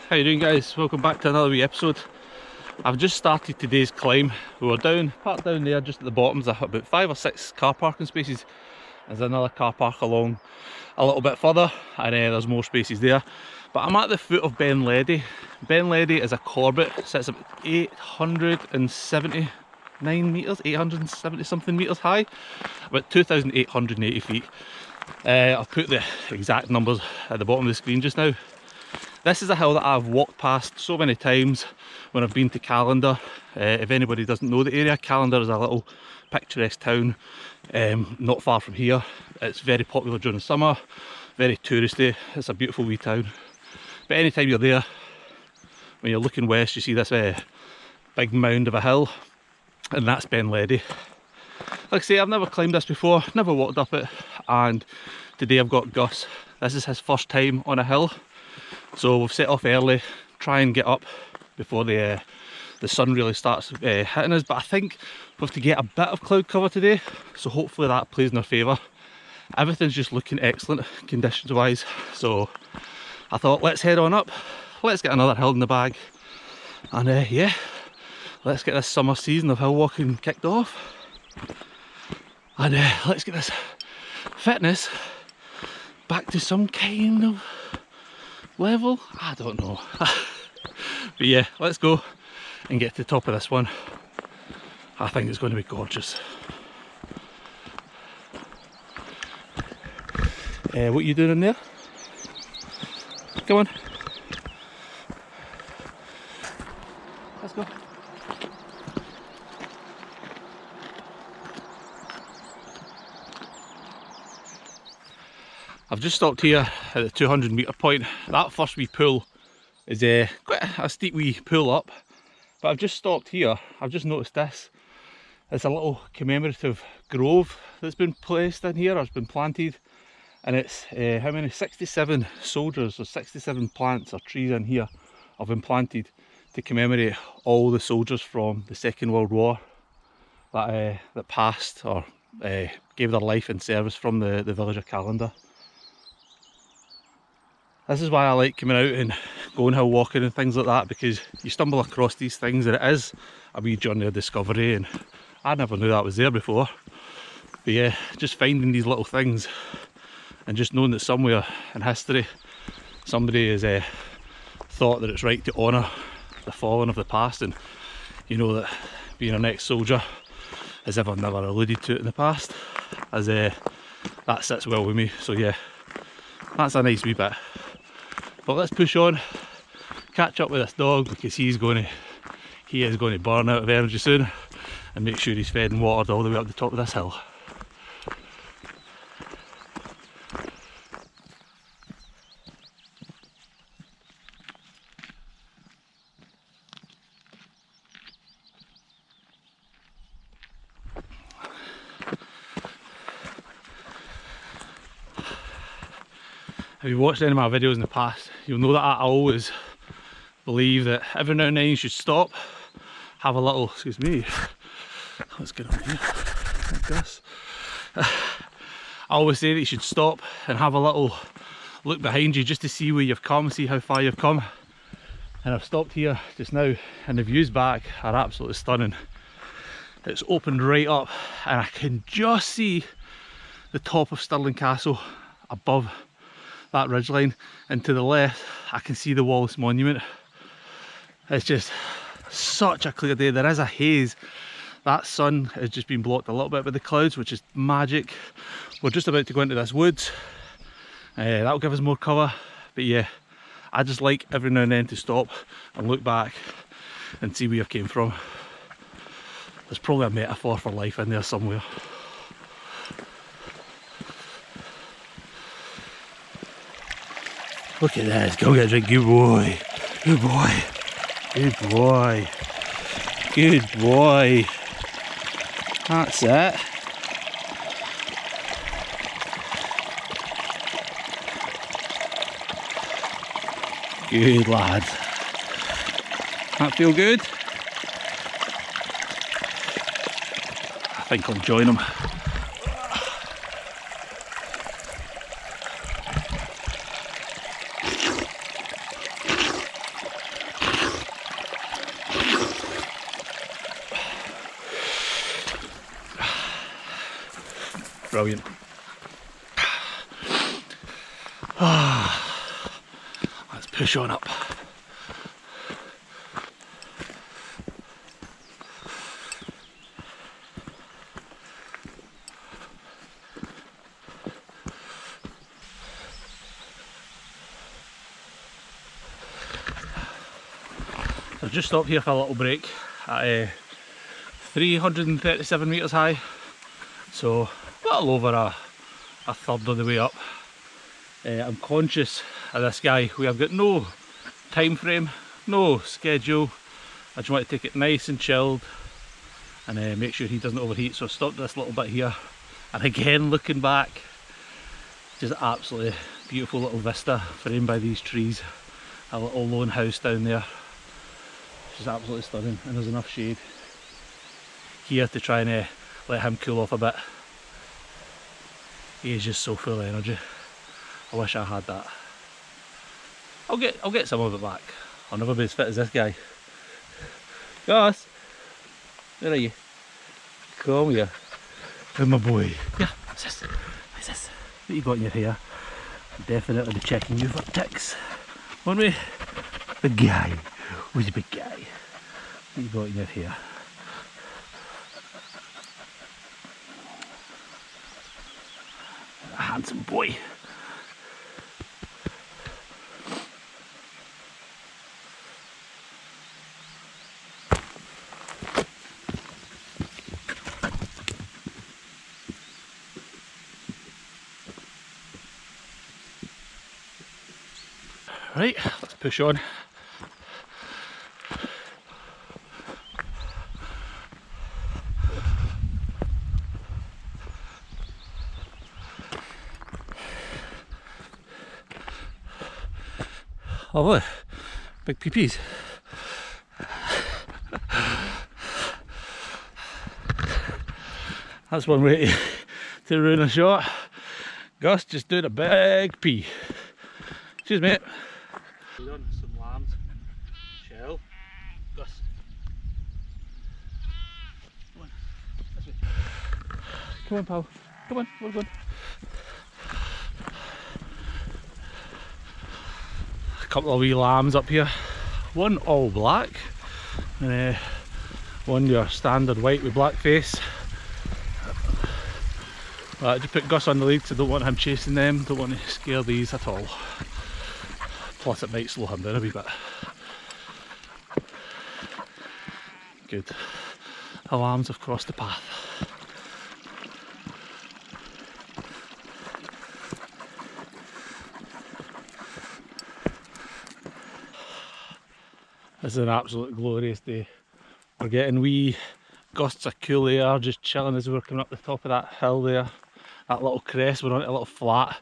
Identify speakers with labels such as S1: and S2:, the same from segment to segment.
S1: How you doing, guys? Welcome back to another wee episode. I've just started today's climb. We were parked down there just at the bottom. There's about 5 or 6 car parking spaces. There's another car park along a little bit further, and there's more spaces there. But I'm at the foot of Ben Ledi. Ben Ledi is a Corbett, sits about 879 metres, 870 something metres high, about 2,880 feet. I've put the exact numbers at the bottom of the screen just now. This is a hill that I've walked past so many times when I've been to Callander. If anybody doesn't know the area, Callander is a little picturesque town not far from here. It's very popular during the summer, very touristy. It's a beautiful wee town. But anytime you're there, when you're looking west, you see this big mound of a hill, and that's Ben Ledi. Like I say, I've never climbed this before, never walked up it, and today I've got Gus. This is his first time on a hill. So we've set off early, try and get up before the sun really starts hitting us. But I think we have to get a bit of cloud cover today, so hopefully that plays in our favour. Everything's just looking excellent conditions wise, so I thought let's head on up, let's get another hill in the bag, and yeah, let's get this summer season of hill walking kicked off, and let's get this fitness back to some kind of level. I don't know. But yeah, let's go and get to the top of this one. I think it's going to be gorgeous. What are you doing in there? Come on. Let's go. I've just stopped here at the 200 metre point. That first wee pool is quite a steep wee pull up, but I've just stopped here. I've just noticed this. It's a little commemorative grove that's been placed in here, or it's been planted, and it's how many? 67 soldiers, or 67 plants or trees in here have been planted to commemorate all the soldiers from the Second World War that passed or gave their life in service from the village of Callander. This is why I like coming out and going hill walking and things like that, because you stumble across these things and it is a wee journey of discovery, and I never knew that was there before. But yeah, just finding these little things and just knowing that somewhere in history somebody has thought that it's right to honour the fallen of the past, and you know that being an ex-soldier, as if I've never alluded to it in the past, as that sits well with me. So yeah, that's a nice wee bit. But let's push on, catch up with this dog, because he is going to burn out of energy soon, and make sure he's fed and watered all the way up the top of this hill. If you've watched any of my videos in the past, you'll know that I always believe that every now and then you should stop, have a little, excuse me, let's get on here, like this. I always say that you should stop and have a little look behind you just to see where you've come, see how far you've come. And I've stopped here just now, and the views back are absolutely stunning. It's opened right up, and I can just see the top of Stirling Castle above that ridgeline, and to the left I can see the Wallace Monument. It's just such a clear day. There is a haze. That sun has just been blocked a little bit by the clouds, which is magic. We're just about to go into this woods. That'll give us more cover. But yeah, I just like every now and then to stop and look back and see where you came from. There's probably a metaphor for life in there somewhere. Look at this, go get a drink, good boy, good boy, good boy, good boy. That's it. Good lad. That feel good? I think I'll join him. Brilliant. Let's push on up. I've just stopped here for a little break at 337 metres high, so a little over a third of the way up. I'm conscious of this guy. We have got no time frame, no schedule. I just want to take it nice and chilled and make sure he doesn't overheat, so I've stopped this little bit here. And again, looking back, just absolutely beautiful little vista framed by these trees. A little lone house down there. Just absolutely stunning, and there's enough shade here to try and let him cool off a bit. He is just so full of energy. I wish I had that. I'll get some of it back. I'll never be as fit as this guy. Gus, where are you? Come here. Where's my boy? Yeah, what's this? What's this? What you got in your hair? Definitely be checking you for ticks. Won't we? The guy. Who's the big guy? What you got in your hair? A handsome boy. Right, let's push on. Oh look, big peepees. That's one way to ruin a shot. Gus just doing a big pee. Cheers, mate. Some lambs. Shell. Gus. Come on. This way. Come on, pal. Come on, we're going. A couple of wee lambs up here. One all black and one your standard white with black face. I just put Gus on the lead because I don't want him chasing them, don't want to scare these at all. Plus it might slow him down a wee bit. Good. The lambs have crossed the path. This is an absolute glorious day. We're getting wee gusts of cool air just chilling as we're coming up the top of that hill there. That little crest, we're on a little flat,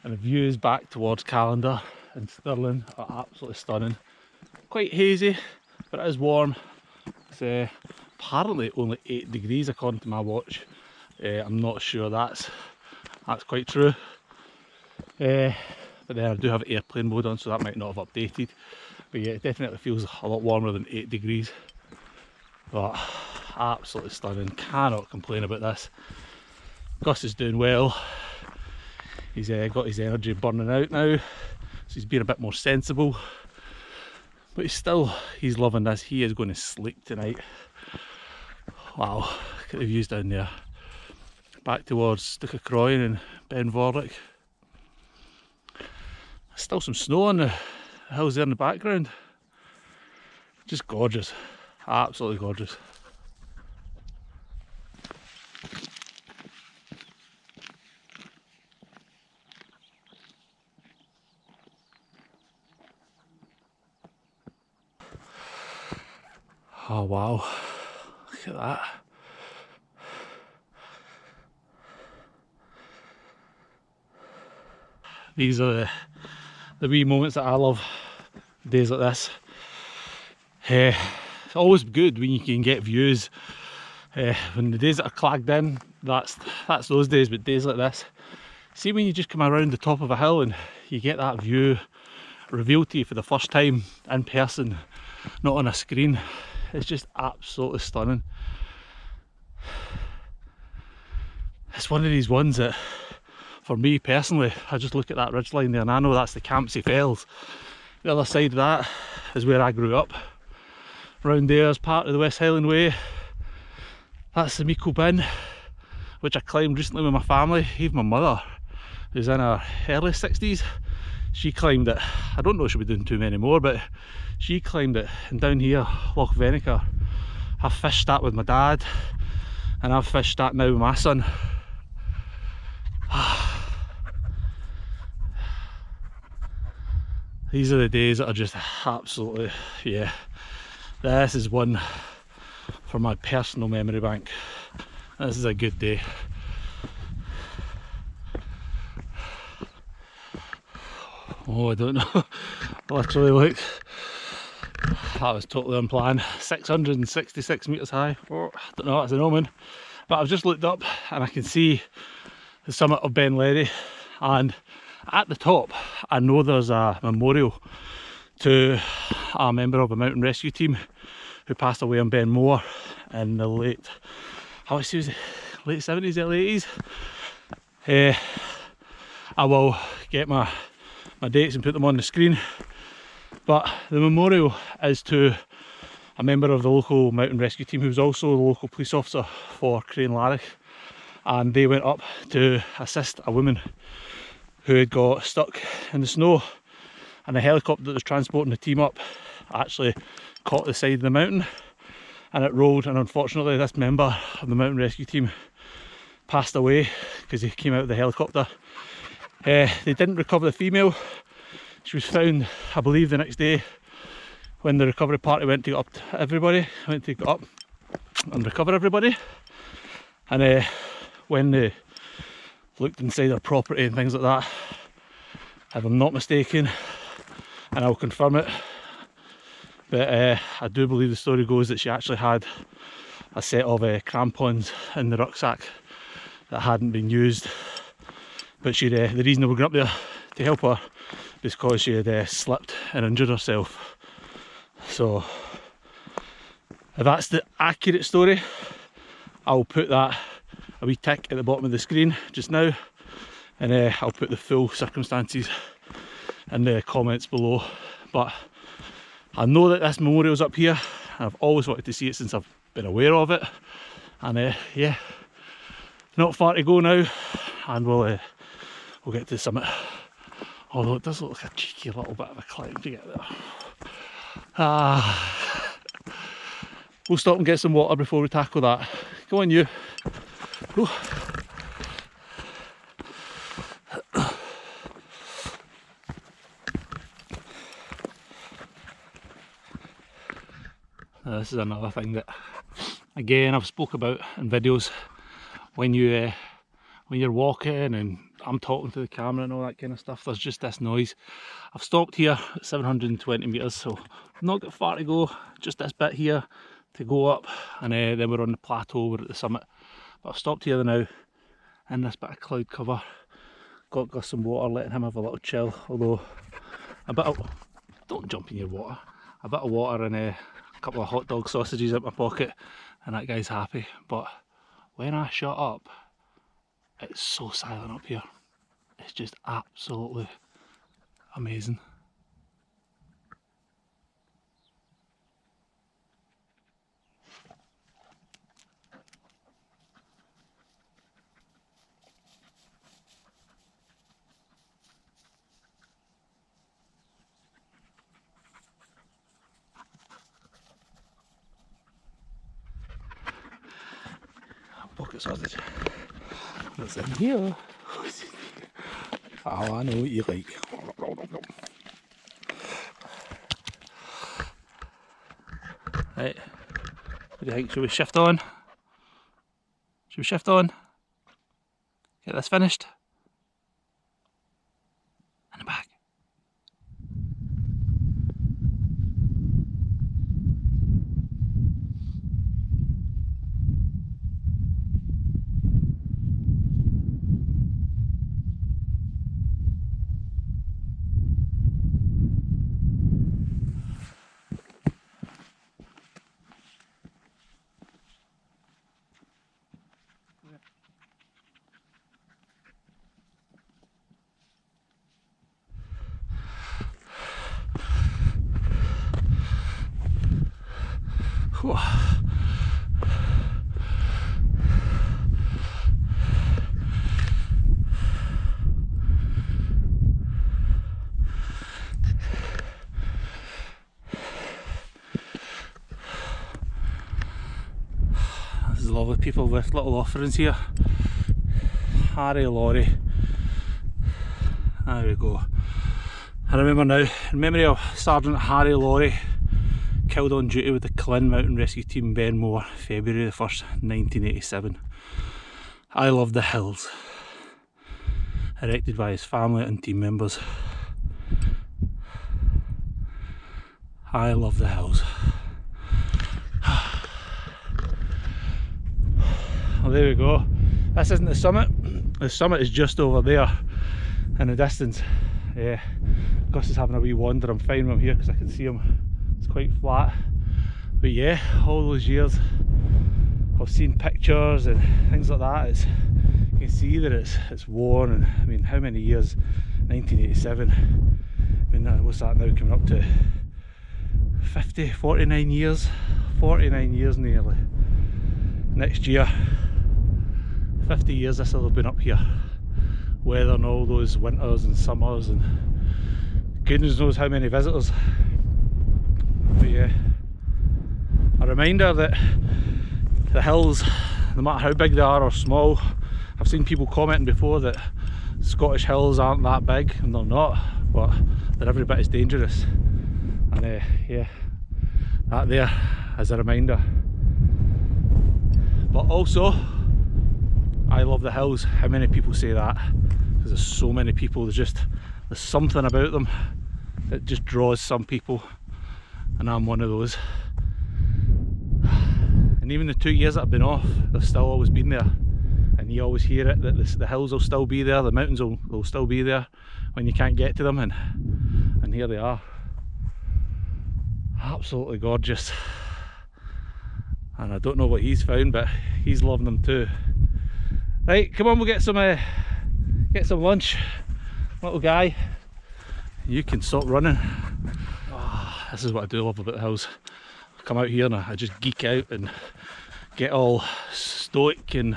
S1: and the views back towards Callander and Stirling are absolutely stunning. Quite hazy, but it is warm. It's apparently only 8 degrees according to my watch. I'm not sure that's quite true. But then I do have airplane mode on, so that might not have updated. But yeah, it definitely feels a lot warmer than 8 degrees. But absolutely stunning, cannot complain about this. Gus is doing well. He's got his energy burning out now, so he's being a bit more sensible. But he's loving this. He is going to sleep tonight. Wow, look at the views down there. Back towards Croin and Ben Ledi. Still some snow on the hills there in the background. Just gorgeous, absolutely gorgeous. Oh wow, look at that. These are the wee moments that I love, days like this. It's always good when you can get views. When the days that are clagged in, that's those days, but days like this, see when you just come around the top of a hill and you get that view revealed to you for the first time in person, not on a screen. It's just absolutely stunning. it's one of these ones that, for me personally, I just look at that ridgeline there and I know that's the Campsie Fells. The other side of that is where I grew up. Round there is part of the West Highland Way. That's the Meikle Bin, which I climbed recently with my family. Even my mother, who's in her early 60s, she climbed it. I don't know if she'll be doing too many more, but she climbed it. And down here, Loch Venachar, I've fished that with my dad, and I've fished that now with my son. These are the days that are just absolutely, yeah, this is one for my personal memory bank. This is a good day. Oh, I don't know. Literally, look, that was totally unplanned. 666 metres high. Oh, I don't know, that's an omen. But I've just looked up and I can see the summit of Ben Ledi, and at the top I know there's a memorial to a member of a mountain rescue team who passed away on Ben Moor in the late, how much was it, late 70s, early 80s. I will get my dates and put them on the screen, but the memorial is to a member of the local mountain rescue team who was also the local police officer for Lawrie, and they went up to assist a woman who had got stuck in the snow, and the helicopter that was transporting the team up actually caught the side of the mountain and it rolled, and unfortunately this member of the mountain rescue team passed away because he came out of the helicopter. They didn't recover the female. She was found, I believe, the next day when the recovery party went to get up to everybody, went to get up and recover everybody. And when they looked inside their property and things like that, if I'm not mistaken, and I'll confirm it, but I do believe the story goes that she actually had a set of crampons in the rucksack that hadn't been used. But she'd, the reason they were going up there to help her is because she had slipped and injured herself. So if that's the accurate story, I'll put that a wee tick at the bottom of the screen just now, and I'll put the full circumstances in the comments below. But I know that this memorial's up here, and I've always wanted to see it since I've been aware of it. And yeah, not far to go now, and we'll get to the summit. Although it does look like a cheeky little bit of a climb to get there. We'll stop and get some water before we tackle that. Go on, you. Ooh. This is another thing that, again, I've spoke about in videos. When you're walking and I'm talking to the camera and all that kind of stuff, there's just this noise. I've stopped here at 720 metres, so not got far to go. Just this bit here to go up, and then we're on the plateau, we're at the summit. But I've stopped here now in this bit of cloud cover. Got Gus some water, letting him have a little chill. Although a bit of, don't jump in your water. A bit of water and a couple of hot dog sausages in my pocket, and that guy's happy. But when I shut up, it's so silent up here. It's just absolutely amazing. Pocket sausage. What's in here? Oh, I know what you like. Right. What do you think? Should we shift on? Should we shift on? Get this finished? And back. Whew. There's lovely people with little offerings here. Harry Lawrie. There we go. I remember now, in memory of Sergeant Harry Lawrie, killed on duty with the Callander Mountain Rescue Team Benmore, February the 1st, 1987. I love the hills. Erected by his family and team members. I love the hills. Well, there we go. This isn't the summit. The summit is just over there in the distance. Gus is having a wee wander. I'm fine when I'm here because I can see him. It's quite flat. But yeah, all those years I've seen pictures and things like that. You can see that it's worn, and I mean, how many years? 1987. I mean, what's that now, coming up to 49 years? 49 years nearly. Next year, 50 years this will have been up here. Weathering all those winters and summers, and goodness knows how many visitors. But yeah, a reminder that the hills, no matter how big they are or small, I've seen people commenting before that Scottish hills aren't that big, and they're not, but they're every bit as dangerous. And yeah, that there is a reminder. But also, I love the hills. How many people say that? Because there's so many people, there's something about them that just draws some people, and I'm one of those. And even the 2 years that I've been off, they've still always been there, and you always hear it, that the hills will still be there, the mountains will still be there when you can't get to them, and here they are. Absolutely gorgeous. And I don't know what he's found, but he's loving them too. Right, come on, we'll get some lunch, little guy. You can stop running. Oh, this is what I do love about the hills. I come out here and I just geek out and get all stoic, and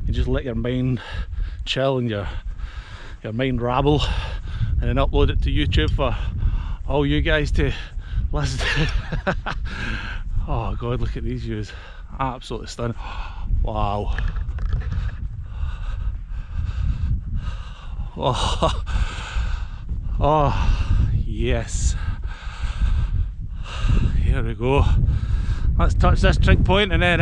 S1: you just let your mind chill and your mind rabble, and then upload it to YouTube for all you guys to listen to. Oh God, look at these views. Absolutely stunning. Wow. Oh yes. Here we go. Let's touch this trig point, and then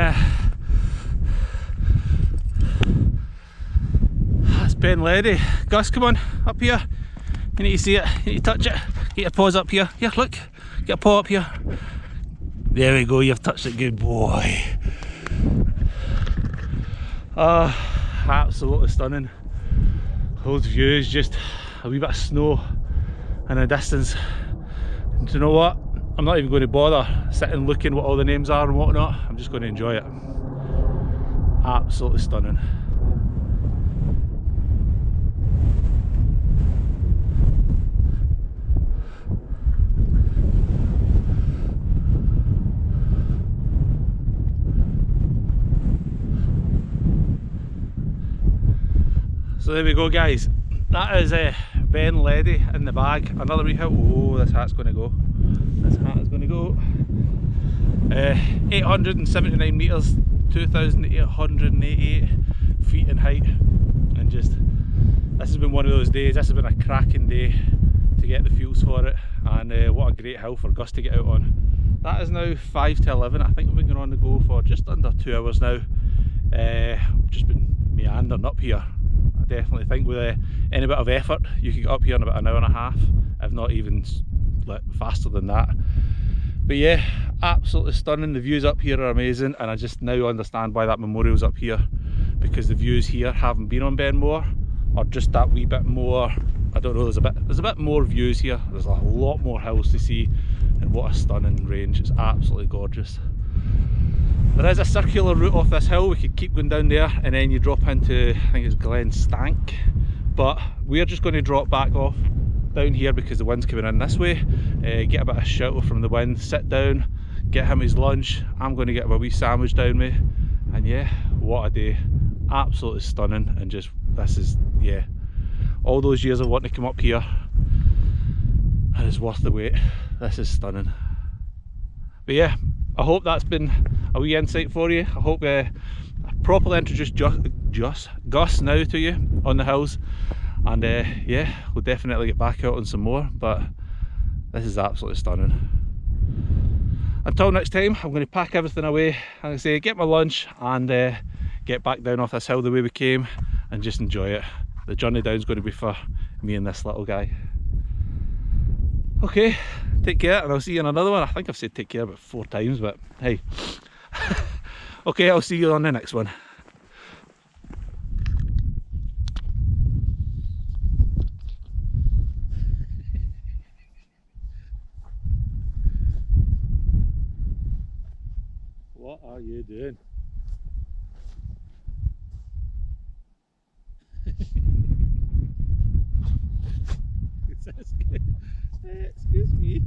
S1: that's Ben Ledi. Gus, come on, up here. You need to see it, you need to touch it. Get your paws up here. Here, look. Get a paw up here. There we go, you've touched it, good boy. Absolutely stunning. Those views, just a wee bit of snow in the distance. And do you know what? I'm not even going to bother sitting looking what all the names are and whatnot. I'm just going to enjoy it. Absolutely stunning. So there we go, guys. That is Ben Ledi in the bag. Another wee hill. Oh, this hat's going to go. This hat is going to go. 879 metres, 2,888 feet in height. And just, this has been one of those days. This has been a cracking day to get the fuels for it. And what a great hill for Gus to get out on. That is now 5 to 11. I think we've been going on the go for just under 2 hours now. Just been meandering up here. Definitely think with any bit of effort you could get up here in about an hour and a half, if not even faster than that. But yeah, absolutely stunning. The views up here are amazing, and I just now understand why that memorial's up here, because the views here haven't been on Benmore, or just that wee bit more. I don't know, there's a bit more views here. There's a lot more hills to see, and what a stunning range. It's absolutely gorgeous. There is a circular route off this hill. We could keep going down there, and then you drop into, I think it's Glen Stank, but we're just going to drop back off down here because the wind's coming in this way. Get a bit of shelter from the wind, sit down, get him his lunch. I'm going to get my wee sandwich down me, and yeah, what a day. Absolutely stunning. And just, this is, yeah, all those years of wanting to come up here, and it's worth the wait. This is stunning. But yeah, I hope that's been a wee insight for you. I hope I properly introduced Gus now to you on the hills, and yeah, we'll definitely get back out on some more, but this is absolutely stunning. Until next time, I'm going to pack everything away, and I say get my lunch and get back down off this hill the way we came and just enjoy it. The journey down is going to be for me and this little guy. Okay, take care, and I'll see you in another one. I think I've said take care about 4 times, but hey. Okay, I'll see you on the next one. What are you doing? Excuse me.